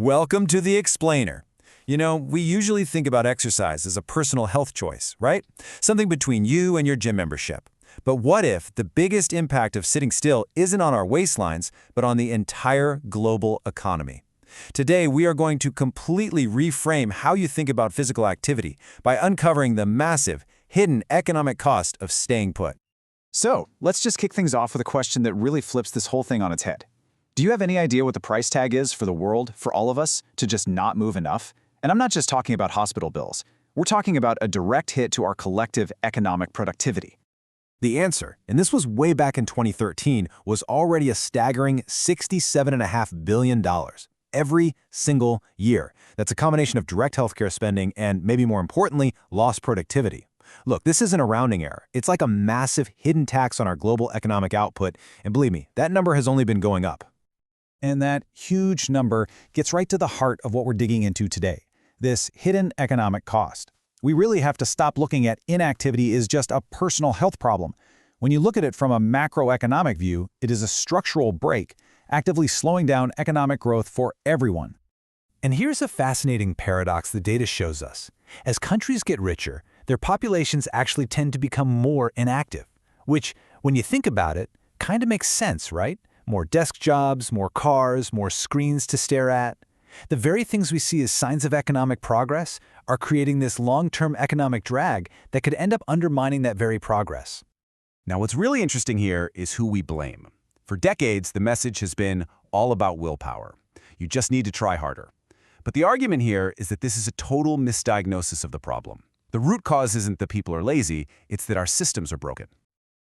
Welcome to The Explainer. You know, we usually think about exercise as a personal health choice, right? Something between you and your gym membership. But what if the biggest impact of sitting still isn't on our waistlines, but on the entire global economy? Today, we are going to completely reframe how you think about physical activity by uncovering the massive, hidden economic cost of staying put. So, let's just kick things off with a question that really flips this whole thing on its head. Do you have any idea what the price tag is for the world, for all of us, to just not move enough? And I'm not just talking about hospital bills. We're talking about a direct hit to our collective economic productivity. The answer, and this was way back in 2013, was already a staggering $67.5 billion every single year. That's a combination of direct healthcare spending and, maybe more importantly, lost productivity. Look, this isn't a rounding error. It's like a massive hidden tax on our global economic output, and believe me, that number has only been going up. And that huge number gets right to the heart of what we're digging into today, this hidden economic cost. We really have to stop looking at inactivity as just a personal health problem. When you look at it from a macroeconomic view, it is a structural break, actively slowing down economic growth for everyone. And here's a fascinating paradox the data shows us. As countries get richer, their populations actually tend to become more inactive, which, when you think about it, kind of makes sense, right? More desk jobs, more cars, more screens to stare at. The very things we see as signs of economic progress are creating this long-term economic drag that could end up undermining that very progress. Now, what's really interesting here is who we blame. For decades, the message has been all about willpower. You just need to try harder. But the argument here is that this is a total misdiagnosis of the problem. The root cause isn't that people are lazy, it's that our systems are broken.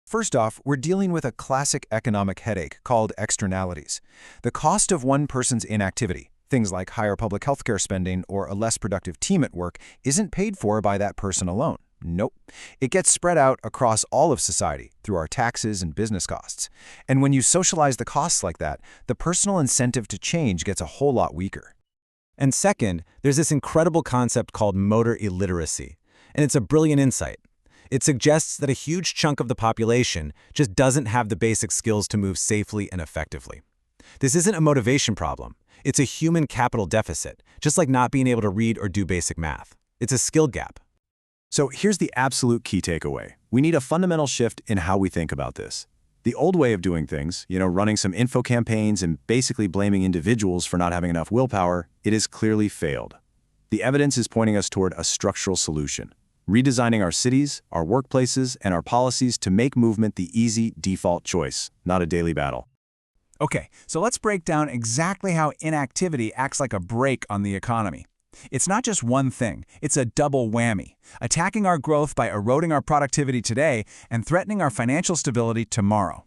First off, we're dealing with a classic economic headache called externalities. The cost of one person's inactivity, things like higher public healthcare spending or a less productive team at work, isn't paid for by that person alone. Nope. It gets spread out across all of society through our taxes and business costs. And when you socialize the costs like that, the personal incentive to change gets a whole lot weaker. And second, there's this incredible concept called motor illiteracy. And it's a brilliant insight. It suggests that a huge chunk of the population just doesn't have the basic skills to move safely and effectively. This isn't a motivation problem. It's a human capital deficit, just like not being able to read or do basic math. It's a skill gap. So here's the absolute key takeaway. We need a fundamental shift in how we think about this. The old way of doing things, running some info campaigns and basically blaming individuals for not having enough willpower, it has clearly failed. The evidence is pointing us toward a structural solution. Redesigning our cities, our workplaces, and our policies to make movement the easy default choice, not a daily battle. Okay, so let's break down exactly how inactivity acts like a brake on the economy. It's not just one thing, it's a double whammy, attacking our growth by eroding our productivity today and threatening our financial stability tomorrow.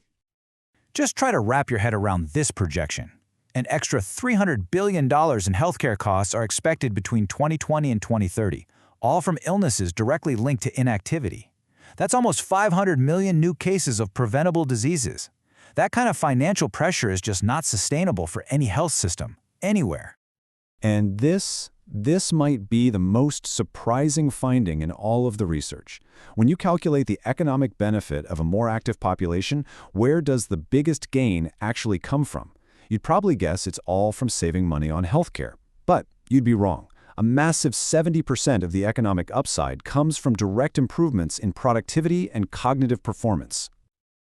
Just try to wrap your head around this projection. An extra $300 billion in healthcare costs are expected between 2020 and 2030. All from illnesses directly linked to inactivity. That's almost 500 million new cases of preventable diseases. That kind of financial pressure is just not sustainable for any health system, anywhere. And this might be the most surprising finding in all of the research. When you calculate the economic benefit of a more active population, where does the biggest gain actually come from? You'd probably guess it's all from saving money on healthcare. But you'd be wrong. A massive 70% of the economic upside comes from direct improvements in productivity and cognitive performance.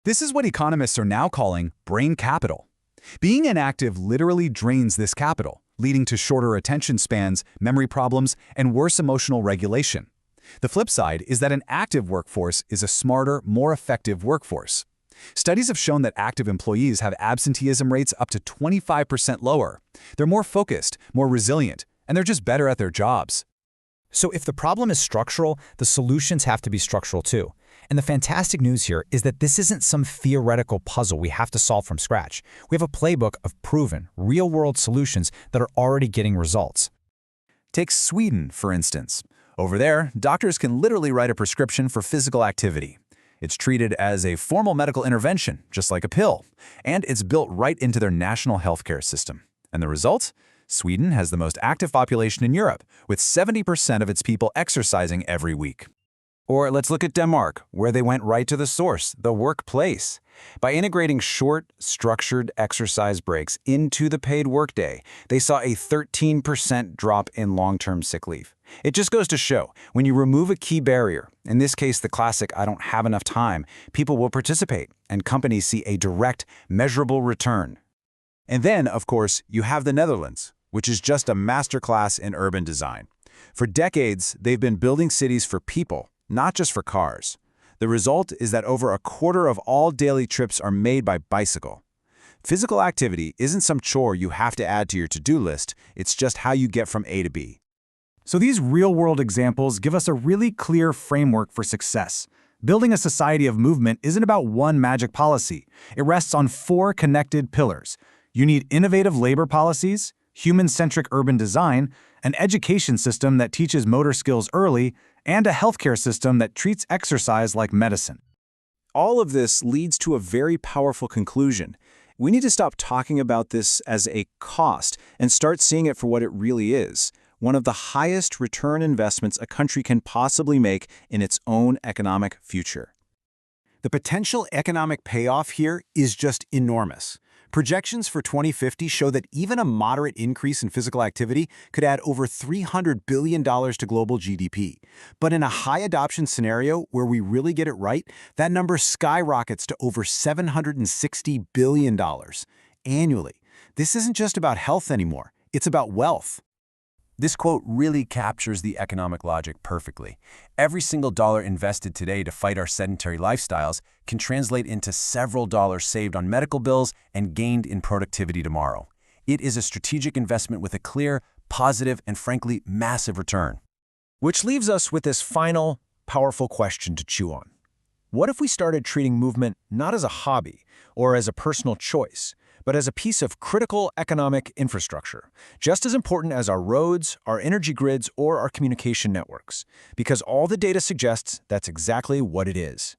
This is what economists are now calling brain capital. Being inactive literally drains this capital, leading to shorter attention spans, memory problems, and worse emotional regulation. The flip side is that an active workforce is a smarter, more effective workforce. Studies have shown that active employees have absenteeism rates up to 25% lower. They're more focused, more resilient, and they're just better at their jobs. So if the problem is structural, the solutions have to be structural too. And the fantastic news here is that this isn't some theoretical puzzle we have to solve from scratch. We have a playbook of proven, real-world solutions that are already getting results. Take Sweden, for instance. Over there, doctors can literally write a prescription for physical activity. It's treated as a formal medical intervention, just like a pill, and it's built right into their national healthcare system. And the result? Sweden has the most active population in Europe, with 70% of its people exercising every week. Or let's look at Denmark, where they went right to the source, the workplace. By integrating short, structured exercise breaks into the paid workday, they saw a 13% drop in long-term sick leave. It just goes to show, when you remove a key barrier, in this case the classic "I don't have enough time," people will participate, and companies see a direct, measurable return. And then, of course, you have the Netherlands, which is just a masterclass in urban design. For decades, they've been building cities for people, not just for cars. The result is that over a quarter of all daily trips are made by bicycle. Physical activity isn't some chore you have to add to your to-do list, it's just how you get from A to B. So these real-world examples give us a really clear framework for success. Building a society of movement isn't about one magic policy. It rests on 4 connected pillars. You need innovative labor policies, human-centric urban design, an education system that teaches motor skills early, and a healthcare system that treats exercise like medicine. All of this leads to a very powerful conclusion. We need to stop talking about this as a cost and start seeing it for what it really is, one of the highest return investments a country can possibly make in its own economic future. The potential economic payoff here is just enormous. Projections for 2050 show that even a moderate increase in physical activity could add over $300 billion to global GDP. But in a high adoption scenario where we really get it right, that number skyrockets to over $760 billion annually. This isn't just about health anymore, it's about wealth. This quote really captures the economic logic perfectly. Every single dollar invested today to fight our sedentary lifestyles can translate into several dollars saved on medical bills and gained in productivity tomorrow. It is a strategic investment with a clear, positive, and frankly, massive return. Which leaves us with this final, powerful question to chew on. What if we started treating movement not as a hobby or as a personal choice, but as a piece of critical economic infrastructure, just as important as our roads, our energy grids, or our communication networks? Because all the data suggests that's exactly what it is.